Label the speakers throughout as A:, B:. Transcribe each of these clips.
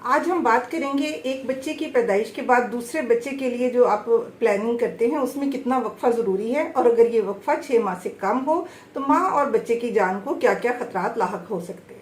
A: आज हम बात करेंगे एक बच्चे की पैदाइश के बाद दूसरे बच्चे के लिए जो आप प्लानिंग करते हैं उसमें कितना वक्फा ज़रूरी है, और अगर ये वक्फा 6 माह से कम हो तो माँ और बच्चे की जान को क्या क्या खतरात लाहक हो सकते हैं।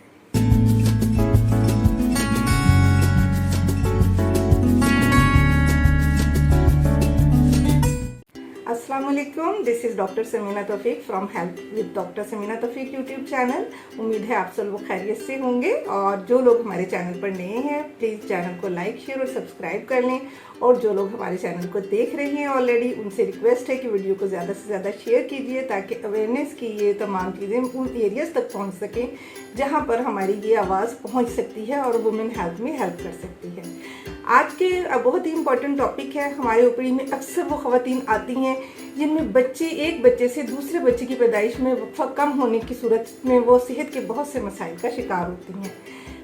A: अस्सलाम वालेकुम, this is doctor Sameena Taufiq from health with doctor Sameena Taufiq YouTube channel. उम्मीद है आप सब लोग खैरियत से होंगे, और जो लोग हमारे चैनल पर नए हैं प्लीज़ चैनल को लाइक शेयर और सब्सक्राइब कर लें, और जो लोग हमारे चैनल को देख रहे हैं ऑलरेडी उनसे रिक्वेस्ट है कि वीडियो को ज़्यादा से ज़्यादा शेयर कीजिए ताकि अवेयरनेस की ये तमाम चीज़ें उन एरियाज़ तक पहुँच सकें जहाँ पर हमारी ये आवाज़ पहुँच सकती है और वुमेन हेल्थ में हेल्प कर सकती है। आज के बहुत ही इम्पोर्टेंट टॉपिक है। हमारे ओपीडी में अक्सर वो ख़वातीन आती हैं जिनमें एक बच्चे से दूसरे बच्चे की पैदाइश में वक्फा कम होने की सूरत में वो सेहत के बहुत से मसाइल का शिकार होती हैं।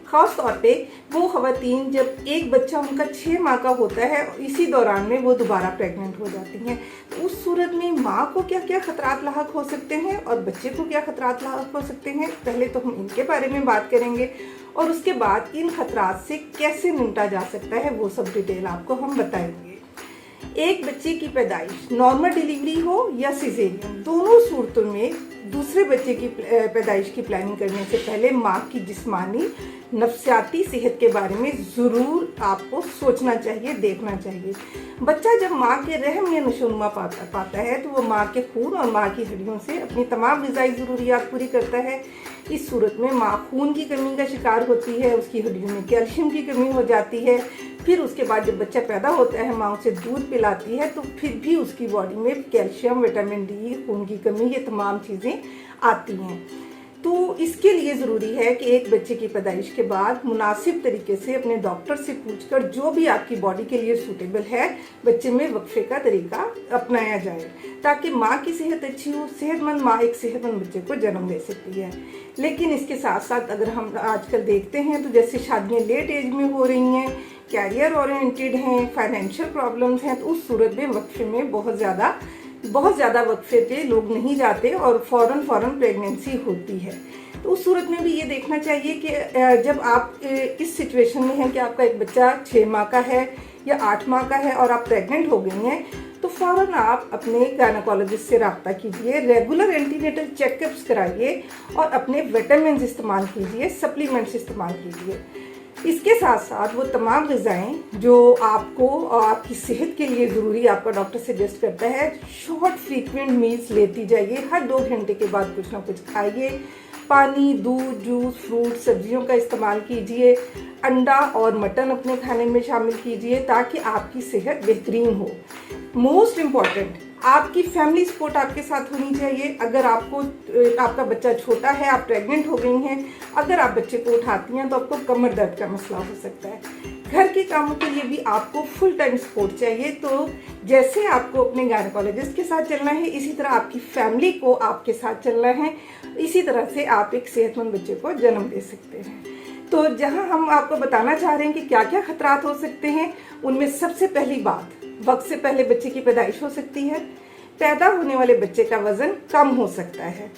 A: ख़ास तौर पे वो ख़वातीन जब एक बच्चा उनका 6 माह का होता है, इसी दौरान में वो दोबारा प्रेग्नेंट हो जाती हैं, तो उस सूरत में माँ को क्या क्या ख़तरात लाहक हो सकते हैं और बच्चे को क्या ख़तरात लाहक हो सकते हैं, पहले तो हम इनके बारे में बात करेंगे और उसके बाद इन खतरात से कैसे निपटा जा सकता है वो सब डिटेल आपको हम बताएंगे। एक बच्चे की पैदाइश नॉर्मल डिलीवरी हो या सिजेरियन, दोनों सूरतों में दूसरे बच्चे की पैदाइश की प्लानिंग करने से पहले माँ की जिस्मानी नफ्सियाती सेहत के बारे में ज़रूर आपको सोचना चाहिए, देखना चाहिए। बच्चा जब माँ के रहम या नशोनुमा पाता है तो वो माँ के खून और माँ की हड्डियों से अपनी तमाम ग़िज़ाई ज़रूरियात पूरी करता है। इस सूरत में माँ खून की कमी का शिकार होती है, उसकी हड्डियों में कैल्शियम की कमी हो जाती है। फिर उसके बाद जब बच्चा पैदा होता है माँ उसे दूध पिलाती है तो फिर भी उसकी बॉडी में कैल्शियम, विटामिन डी, खून की कमी, ये तमाम चीज़ें आती हैं। तो इसके लिए ज़रूरी है कि एक बच्चे की पैदाइश के बाद मुनासिब तरीके से अपने डॉक्टर से पूछकर जो भी आपकी बॉडी के लिए सूटेबल है बच्चे में वक्फे का तरीका अपनाया जाए ताकि माँ की सेहत अच्छी हो। सेहतमंद माँ एक सेहतमंद बच्चे को जन्म दे सकती है। लेकिन इसके साथ साथ अगर हम आजकल देखते हैं तो जैसे शादियाँ लेट एज में हो रही हैं, कैरियर ओरिएंटेड हैं, फाइनेंशियल प्रॉब्लम्स हैं, तो उस सूरत में वक्फे में बहुत ज़्यादा वक्फे पे लोग नहीं जाते और फ़ौरन प्रेगनेंसी होती है। तो उस सूरत में भी ये देखना चाहिए कि जब आप इस सिचुएशन में हैं कि आपका एक बच्चा 6 माह का है या 8 माह का है और आप प्रेग्नेंट हो गई हैं, तो फ़ौरन आप अपने गायनेकोलॉजिस्ट से रब्ता कीजिए, रेगुलर एंटीनेटल चेकअप्स कराइए और अपने विटामिन इस्तेमाल कीजिए, सप्लीमेंट्स इस्तेमाल कीजिए। इसके साथ साथ वो तमाम ग़िज़ाएँ जो आपको आपकी सेहत के लिए ज़रूरी आपका डॉक्टर सजेस्ट करता है, शॉर्ट फ्रीक्वेंट मील्स लेती जाइए। हर 2 घंटे के बाद कुछ ना कुछ खाइए। पानी, दूध, जूस, फ्रूट, सब्जियों का इस्तेमाल कीजिए। अंडा और मटन अपने खाने में शामिल कीजिए ताकि आपकी सेहत बेहतरीन हो। मोस्ट इम्पॉर्टेंट, आपकी फैमिली सपोर्ट आपके साथ होनी चाहिए। अगर आपका बच्चा छोटा है, आप प्रेग्नेंट हो गई हैं, अगर आप बच्चे को उठाती हैं तो आपको कमर दर्द का मसला हो सकता है। घर के कामों के लिए भी आपको फुल टाइम सपोर्ट चाहिए। तो जैसे आपको अपने गायनेकोलॉजिस्ट के साथ चलना है, इसी तरह आपकी फैमिली को आपके साथ चलना है। इसी तरह से आप एक सेहतमंद बच्चे को जन्म दे सकते हैं। तो जहां हम आपको बताना चाह रहे हैं कि क्या क्या खतरात हो सकते हैं, उनमें सबसे पहली बात, वक्त से पहले बच्चे की पैदाइश हो सकती है। पैदा होने वाले बच्चे का वज़न कम हो सकता है।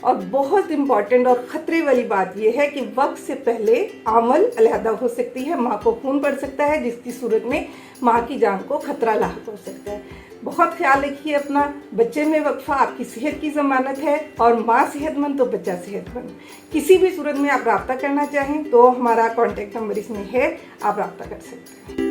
A: और बहुत इम्पॉर्टेंट और ख़तरे वाली बात यह है कि वक्त से पहले आमल अलहदा हो सकती है, माँ को खून पड़ सकता है, जिसकी सूरत में माँ की जान को खतरा लाहक हो सकता है। बहुत ख्याल रखिए अपना। बच्चे में वक्फा आपकी सेहत की ज़मानत है, और माँ सेहतमंद तो बच्चा सेहतमंद। किसी भी सूरत में आप रब्ता करना चाहें तो हमारा कॉन्टैक्ट नंबर इसमें है, आप रब्ता कर सकते हैं।